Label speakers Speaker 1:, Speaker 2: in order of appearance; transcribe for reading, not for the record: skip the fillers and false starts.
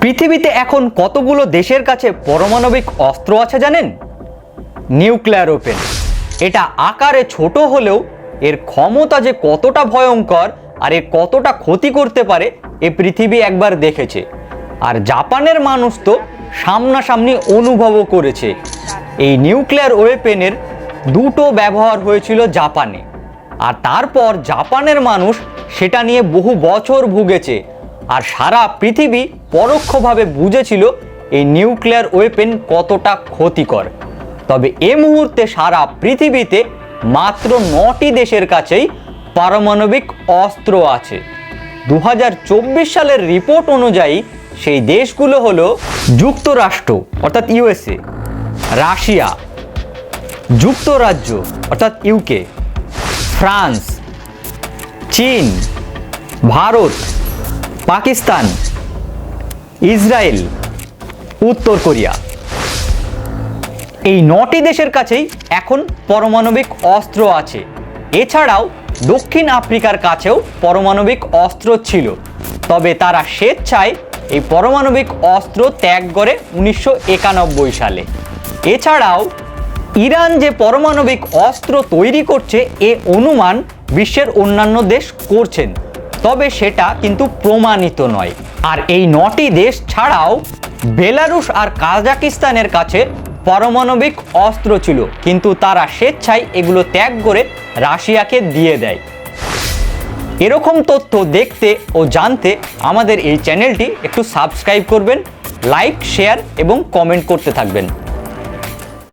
Speaker 1: পৃথিবীতে এখন কতগুলো দেশের কাছে পারমাণবিক অস্ত্র আছে জানেন? Nuclear weapon. এটা আকারে ছোট হলেও এর ক্ষমতা যে কতটা ভয়ঙ্কর আর এর কতটা ক্ষতি করতে পারে এ পৃথিবী একবার দেখেছে। আর জাপানের মানুষ তো সামনাসামনি অনুভবও করেছে। এই নিউক্লিয়ার ওয়েপনের দুটো ব্যবহার হয়েছিল জাপানে, আর তারপর জাপানের মানুষ সেটা নিয়ে বহু বছর ভুগেছে। আর সারা পৃথিবী পরোক্ষভাবে বুঝেছিল এই নিউক্লিয়ার ওয়েপন কতটা ক্ষতিকর। তবে এ মুহূর্তে সারা পৃথিবীতে মাত্র 9টি দেশের কাছেই পারমাণবিক অস্ত্র আছে। 2024 সালের রিপোর্ট অনুযায়ী সেই দেশগুলো হলো যুক্তরাষ্ট্র অর্থাৎ ইউএসএ, রাশিয়া, যুক্তরাজ্য অর্থাৎ ইউকে, ফ্রান্স, চীন, ভারত, পাকিস্তান, ইসরায়েল, উত্তর কোরিয়া। এই 9টি দেশের কাছেই এখন পারমাণবিক অস্ত্র আছে। এছাড়াও দক্ষিণ আফ্রিকার কাছেও পারমাণবিক অস্ত্র ছিল, তবে তারা স্বেচ্ছায় এই পারমাণবিক অস্ত্র ত্যাগ করে 1991 সালে। এছাড়াও ইরান যে পারমাণবিক অস্ত্র তৈরি করছে এ অনুমান বিশ্বের অন্যান্য দেশ করছেন, তবে সেটা কিন্তু প্রমাণিত নয়। আর এই 9টি দেশ ছাড়াও বেলারুশ আর কাজাকিস্তানের কাছে পারমাণবিক অস্ত্র ছিল, কিন্তু তারা স্বেচ্ছায় এগুলো ত্যাগ করে রাশিয়াকে দিয়ে দেয়। এরকম তথ্য দেখতে ও জানতে আমাদের এই চ্যানেলটি একটু সাবস্ক্রাইব করবেন, লাইক, শেয়ার এবং কমেন্ট করতে থাকবেন।